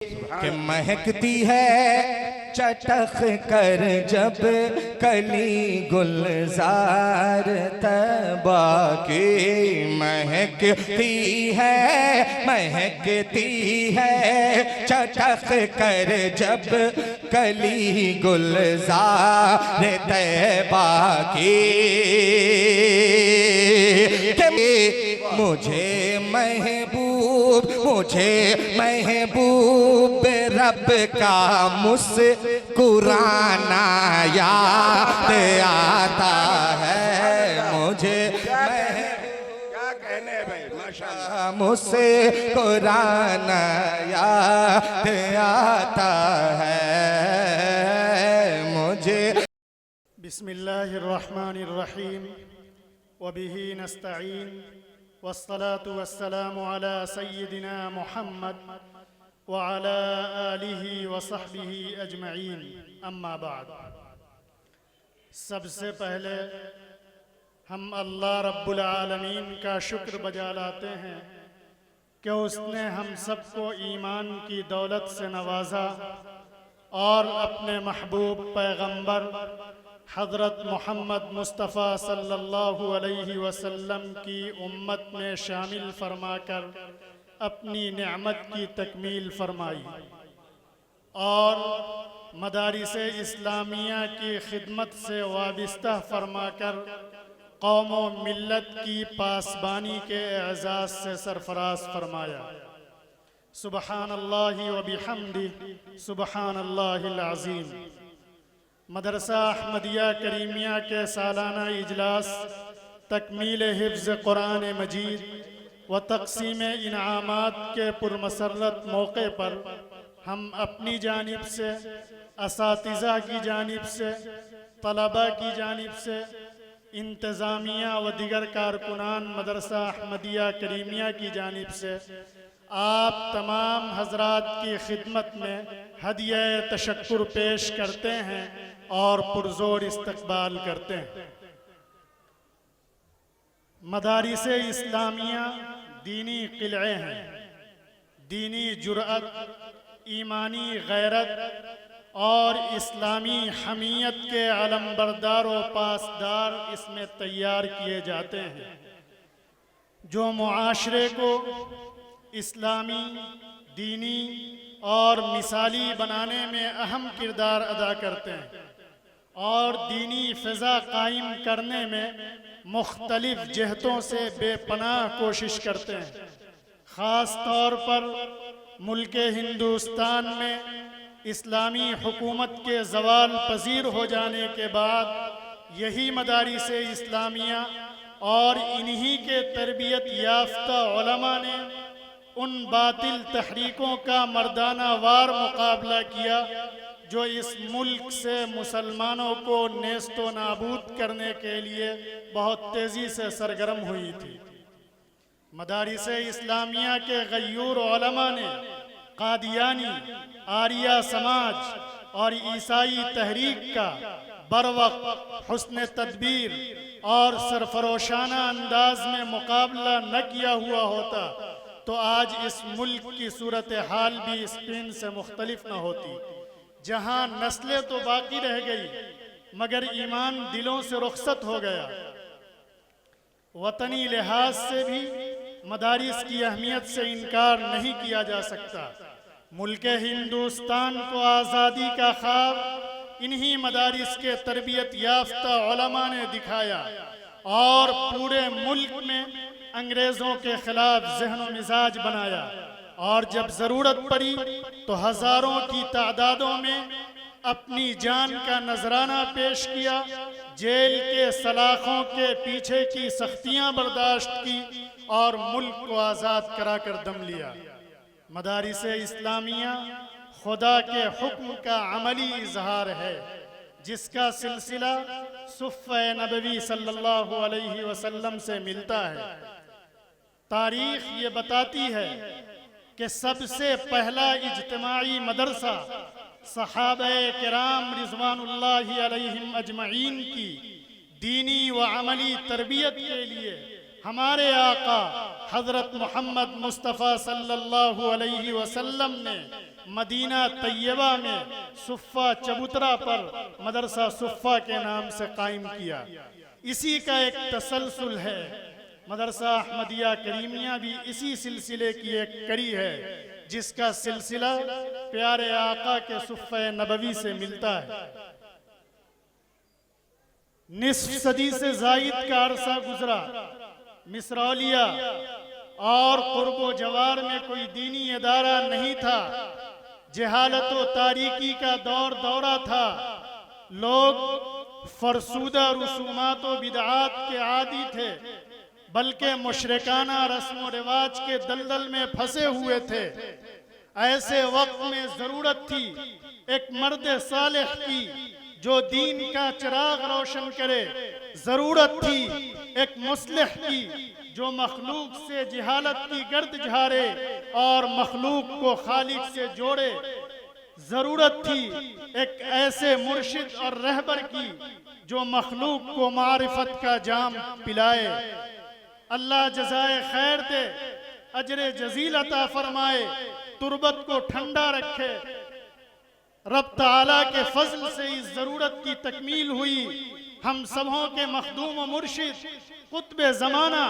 कि महकती है चटक कर जब कली गुलजार तबा की महकती है चटक कर जब कली गुलजार तबा की मुझे महबूब रब का मुस्कुराना याद आता है। मुझे क्या कहने भाई माशाअल्लाह मुस्कुराना याद आता है मुझे। बिस्मिल्लाहिर्रहमानिर्रहीम वबिही नस्तईन वस्सलातु वस्सलामु अला सय्यिदिना मुहम्मद व अला आलिहि व सहबिहि अजमईन, अम्मा बाद। सबसे पहले हम अल्लाह रब्बुल आलमीन का शुक्र बजा लाते हैं कि उसने हम सबको ईमान की दौलत से नवाजा और अपने महबूब पैगंबर हज़रत मोहम्मद मुस्तफ़ा सल्लल्लाहु अलैहि वसल्लम की उम्मत में शामिल फरमाकर अपनी नेमत की तकमील फरमाई और मदारिस इस्लामिया की खिदमत से वाबिस्ता फरमाकर कौम व मिल्लत की पासबानी के एजाज़ से सरफराज फरमाया। सुबहानल्लाहि व बिहम्दिही सुबहानल्लाहिल अज़ीम। मदरसा अहमदिया करीमिया के सालाना इजलास तकमील हिफ्ज़ कुरान मजीद व तक़सीम इनामात के पुरमसरत मौके पर हम अपनी जानिब से, असातिज़ा की जानिब से, तलबा की जानिब से, इंतज़ामिया व दिगर कारकुनान मदरसा अहमदिया करीमिया की जानिब से आप तमाम हजरात की खिदमत में हदिया तशक्कुर पेश करते हैं और पुरजोर इस्तकबाल करते हैं। मदारिस इस्लामिया दीनी किले हैं। दीनी जुरअत, ईमानी गैरत और इस्लामी हमीयत के अलमबरदार व पासदार इसमें तैयार किए जाते हैं जो मुआशरे को इस्लामी, दीनी और मिसाली बनाने में अहम किरदार अदा करते हैं और दीनी फ़िज़ा कायम करने में मुख्तलिफ़ जहतों से बेपनाह कोशिश करते हैं। ख़ास तौर पर मुल्क हिंदुस्तान में इस्लामी हुकूमत के ज़वाल पज़ीर हो जाने के बाद यही मदारिस इस्लामिया और इन्हीं के तरबियत याफ्ता उलमा ने उन बातिल तहरीकों का मर्दाना वार मुकाबला किया जो इस मुल्क से मुसलमानों को नेस्तो नाबूद करने के लिए बहुत तेज़ी से सरगर्म हुई थी। मदारिस इस्लामिया के गयूर उलमा ने कादियानी, आर्या समाज और ईसाई तहरीक का बरवक्त हुस्न तदबीर और सरफरोशाना अंदाज में मुकाबला न किया हुआ होता तो आज इस मुल्क की सूरत हाल भी स्पेन से मुख्तलिफ न होती, जहाँ नस्लें तो बाकी रह गई मगर ईमान दिलों से रुखसत हो गया। वतनी लिहाज से भी मदारिस की अहमियत से इनकार नहीं किया जा सकता। मुल्क हिंदुस्तान को आज़ादी का ख्वाब इन्हीं मदारिस के तरबियत याफ्ता उलमा ने दिखाया और पूरे मुल्क में अंग्रेज़ों के ख़िलाफ़ ज़हन व मिजाज बनाया और जब ज़रूरत पड़ी तो हज़ारों की तादादों में अपनी जान का नजराना पेश किया, जेल के सलाखों के पीछे की सख्तियाँ बर्दाश्त की और मुल्क को आज़ाद कराकर दम लिया। मदारिस इस्लामिया खुदा के हुक्म का अमली इजहार है जिसका सिलसिला सुफ़्फ़े नबवी सल्लल्लाहु अलैहि वसल्लम से मिलता है। तारीख़ ये बताती है कि सबसे पहला इज्तिमाई मदरसा सहाबाए किराम रिज़वानुल्लाहि अलैहिम अजमईन की दीनी व अमली तरबियत के लिए हमारे आका हज़रत मोहम्मद मुस्तफ़ा सल्लल्लाहु अलैहि वसल्लम ने मदीना तैयबा में सुफ़ा चबूतरा पर मदरसा सुफ़ा के नाम से कायम किया। इसी का एक तसलसल है। मदरसा अहमदिया करीमिया भी इसी सिलसिले की एक कड़ी है, जिसका सिलसिला प्यारे आका के सुफ़्फ़े नबवी से मिलता है। निस्फ सदी से ज़ायद का अरसा गुजरा। मिसरौलिया और कुर्बो जवार में कोई दीनी इदारा नहीं था। जहालत व तारीकी का दौर दौरा था। लोग फरसूदा रसूमात व बिदआत के आदी थे, बल्कि मुशरिकाना रस्म व रिवाज के दलदल में फंसे हुए थे। ऐसे वक्त में ज़रूरत थी एक मर्द सालिह की जो दीन का चिराग रोशन करे। ज़रूरत थी एक मुस्लिह की जो मखलूक से जहालत की गर्द झाड़े और मखलूक को खालिक से जोड़े। ज़रूरत थी एक ऐसे मुर्शिद और रहबर की जो मखलूक को मारिफत का जाम पिलाए। अल्लाह जज़ाए खैर दे, अजर जज़ील अता फरमाए, तुरबत को ठंडा रखे। रब ताला के फजल से इस ज़रूरत की तकमील हुई। हम सबों के मखदूम व मुर्शिद कुतुब ज़माना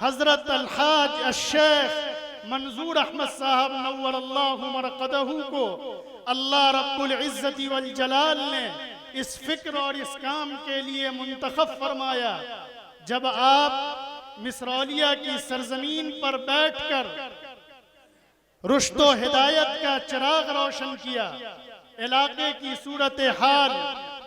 हज़रत अल-हाज अश-शेख मंजूर अहमद साहब नव्वरल्लाहु मरक़दहू को अल्लाह रब्बुल इज़्ज़ति वल जलाल ने इस फिक्र और इस काम के लिए मुंतखब फरमाया। जब आप मिसरौलिया की सरजमीन पर बैठकर रुश्द व हिदायत का चिराग रोशन किया, इलाके की सूरत हाल,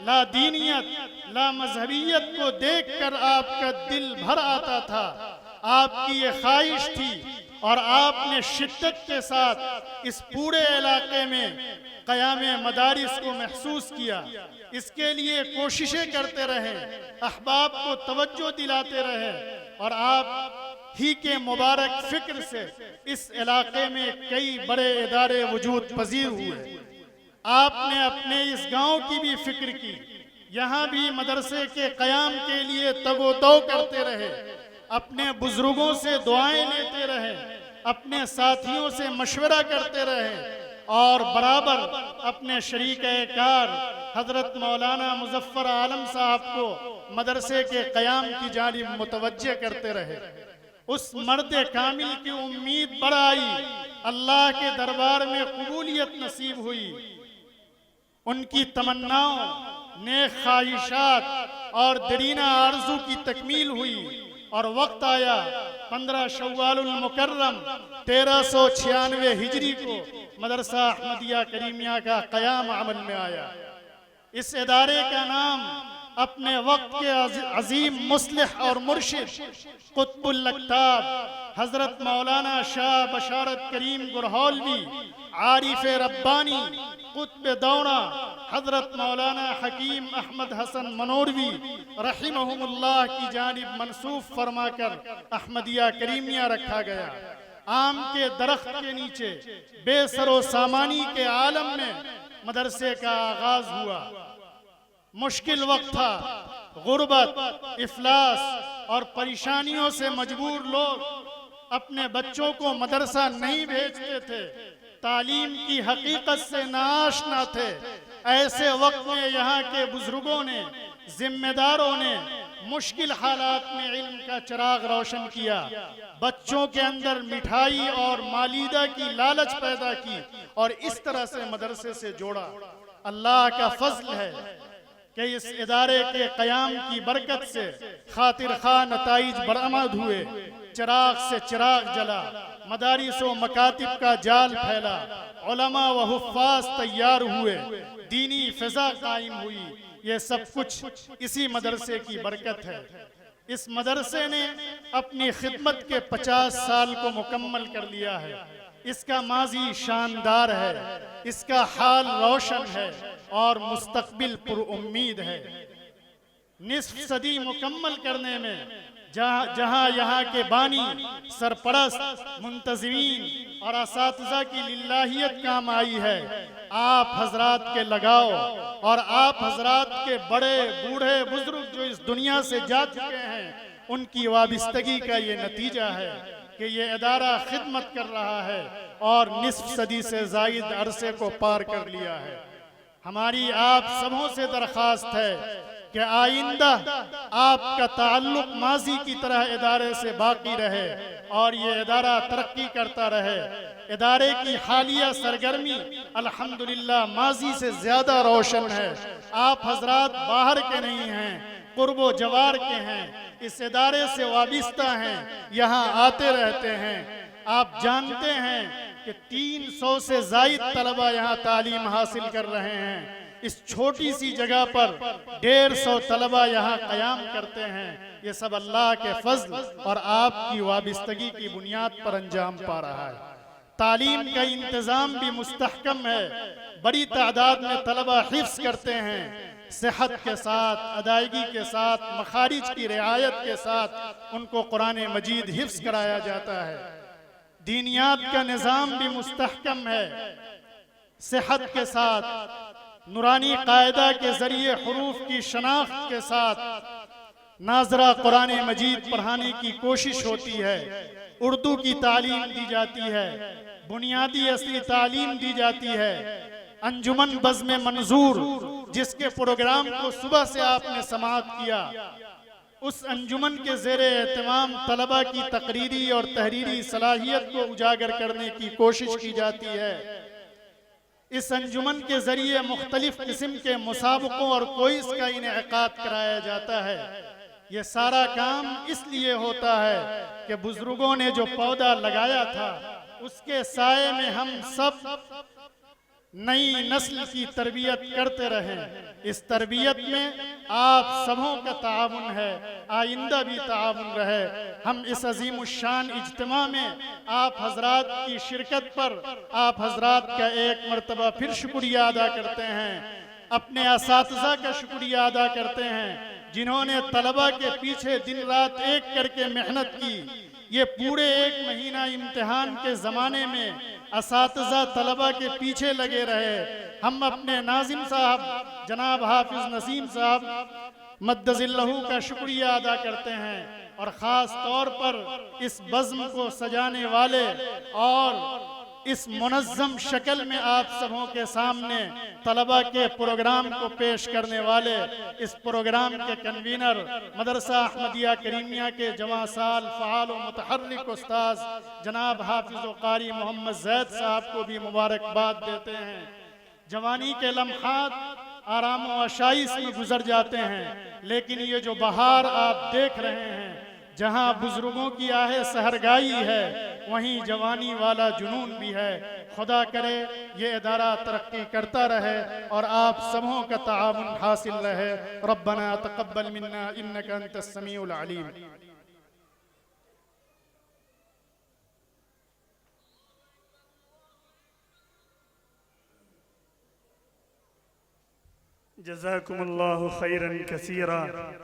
ला दीनियत, ला मजहबियत को देखकर आपका दिल भर आता था। आपकी ये ख्वाहिश थी और आपने शिद्दत के साथ इस पूरे इलाके में क़यामे मदारिस को महसूस किया। इसके लिए कोशिशें करते रहे, अहबाब को तवज्जो दिलाते रहे और आप ही के मुबारक फिक्र से इस इलाके में कई बड़े इदारे वजूद पजीर हुए। आपने अपने इस गांव की भी फिक्र की। यहाँ भी मदरसे के क़याम के लिए तगोदो करते रहे, अपने बुजुर्गों से दुआएं लेते रहे, अपने साथियों से मशवरा करते रहे और बराबर अपने शरीक-ए-कार हजरत मौलाना मुज़फ़्फ़र आलम साहब को मदरसे के क़याम की जानिब मुतवज्जे करते रहे। उस मर्द कामिल की उम्मीद बढ़ाई, अल्लाह के दरबार में कबूलियत नसीब हुई। उनकी तमन्नाओं, नेक ख्वाहिशात और दरीना आरज़ू की तकमील हुई और वक्त आया 15 शव्वालुल मुकर्रम 1396 हिजरी को मदरसा अहमदिया करीमिया का क़याम अमल में आया। इस इदारे का नाम अपने वक्त के अजीम मुस्लिह और मुर्शिद कुतुबुल अक़ताब हजरत मौलाना शाह बशारत करीम गुरहौलवी, आरिफ रब्बानी कुतुब दौरा हजरत मौलाना हकीम अहमद हसन मनोरवी रहिमहुमुल्लाह की जानिब मंसूब फरमाकर अहमदिया करीमिया रखा गया। आम के दरख्त के नीचे बेसरो सामानी के आलम में मदरसे का आगाज हुआ। मुश्किल वक्त था, गुर्बत, इफलास और परेशानियों से मजबूर लोग अपने बच्चों को मदरसा नहीं भेजते थे, तालीम की हकीकत से नाआशना थे। ऐसे वक्त में यहाँ के बुजुर्गों ने, जिम्मेदारों ने मुश्किल हालात में इल्म का चिराग रोशन किया, बच्चों के अंदर मिठाई और मालीदा की लालच पैदा की और इस तरह से मदरसे से जोड़ा। अल्लाह का फजल है कि इस इदारे के क़याम की बरकत से खातिर खा नताइज बरामद हुए। चिराग से चिराग जला, मदारिस व मकातिब का जाल फैला, उलमा व हुफ़्फ़ाज़ तैयार हुए, दीनी फ़िज़ा कायम हुई। ये सब कुछ इसी मदरसे की बरकत है। इस मदरसे ने अपनी खिदमत के 50 साल को मुकम्मल कर लिया है। इसका माजी शानदार है, इसका हाल रोशन है और मुस्तकबिल पुरउम्मीद है। निस्फ सदी मुकम्मल करने में जहाँ यहाँ के बानी, सरपरस्त, मुंतज़मीन और असातिज़ा की लिल्लाहियत काम आई है, आप हजरात के लगाओ और आप हजरात के बड़े बूढ़े बुजुर्ग जो इस दुनिया से जा चुके हैं, उनकी वाबिस्तगी का ये नतीजा है। कि ये इदारा खिदमत कर रहा है और निस्फ सदी से ज़ायद अरसे को पार कर लिया है। हमारी आप सबों से दरख्वास्त है कि आइंदा आपका ताल्लुक माजी की तरह इदारे से बाकी रहे और ये इदारा तरक्की करता रहे। इदारे की हालिया सरगर्मी अल्हम्दुलिल्लाह माजी से ज़्यादा रोशन है। आप हजरात बाहर के नहीं हैं, कुर्बो जवार के हैं, इस इदारे से वाबिस्ता हैं, यहाँ आते रहते हैं। आप जानते हैं कि 300 से ज़ायद तलबा यहाँ तालीम हासिल कर रहे हैं। इस छोटी सी जगह पर 150 तलबा यहाँ क़याम करते हैं। ये सब अल्लाह के फज़ल और आपकी वाबिस्तगी की बुनियाद पर अंजाम पा रहा है। तालीम का इंतज़ाम भी मुस्तहकम है। बड़ी तादाद में तलबा हिफ्ज़ करते हैं। सेहत के साथ, अदायगी के साथ, मखारिज की रियायत के साथ उनको कुरान मजीद हिफ्ज़ कराया जाता है। दीनियात का निज़ाम भी मुस्तहकम है। सेहत के साथ नूरानी कायदा के ज़रिए हुरूफ की शनाख्त के साथ नाजरा कुरान मजीद पढ़ाने की कोशिश होती है। उर्दू की तालीम दी जाती है, बुनियादी असली तालीम दी जाती है। अंजुमन बज़्म मंजूर जिसके प्रोग्राम को सुबह से आपने समाअत किया, उस अंजुमन के ज़ेरे एहतमाम तलबा की तकरीरी और तहरीरी सलाहियत को उजागर करने की कोशिश की जाती है। इस अंजुमन के ज़रिए मुख्तलिफ किस्म के मुसाबकों और कोइस का इनेकाद कराया जाता है। ये सारा काम इसलिए होता है कि बुजुर्गों ने जो पौधा लगाया था उसके साए में हम सब नई नस्ल की तरबियत करते रहें। इस तरबियत में आप सबों का ताउन है, आइंदा भी ताउन रहे। हम इस अजीमुशान इज्तिमा में आप हजरात की शिरकत पर आप हजरात का एक मरतबा फिर शुक्रिया अदा करते हैं। अपने असातिज़ा का शुक्रिया अदा करते हैं जिन्होंने तलबा के पीछे दिन रात एक करके मेहनत की। ये पूरे एक महीना इम्तिहान के ज़माने में असातिज़ा तलबा के पीछे लगे रहे। हम अपने नाज़िम साहब जनाब हाफिज़ नसीम साहब मद्दज़िल्लहू का शुक्रिया अदा करते हैं और ख़ास तौर पर इस बज़्म को सजाने वाले और इस मुनज़्ज़म शक्ल में आप सबों के सामने तलबा के प्रोग्राम को पेश करने वाले इस प्रोग्राम के कन्वीनर मदरसा अहमदिया करीमिया के जवां साल फ़आल व मुतहर्रिक उस्ताद जनाब हाफिज़ व क़ारी मोहम्मद ज़ैद साहब को भी मुबारकबाद देते हैं। जवानी के लम्हात आराम व आशाइश में गुजर जाते हैं, लेकिन ये जो बहार आप देख रहे हैं, जहाँ बुजुर्गों की आहे सहरगाई है, वहीं जवानी वाला जुनून भी है। खुदा करे ये इदारा तरक्की करता रहे और आप सबों का ताउन हासिल रहे। रब्बना तक़ब्बल मिन्ना इन्नका अंतस समीउल अलीम। जज़ाकुमुल्लाहु खैरन कसीरा।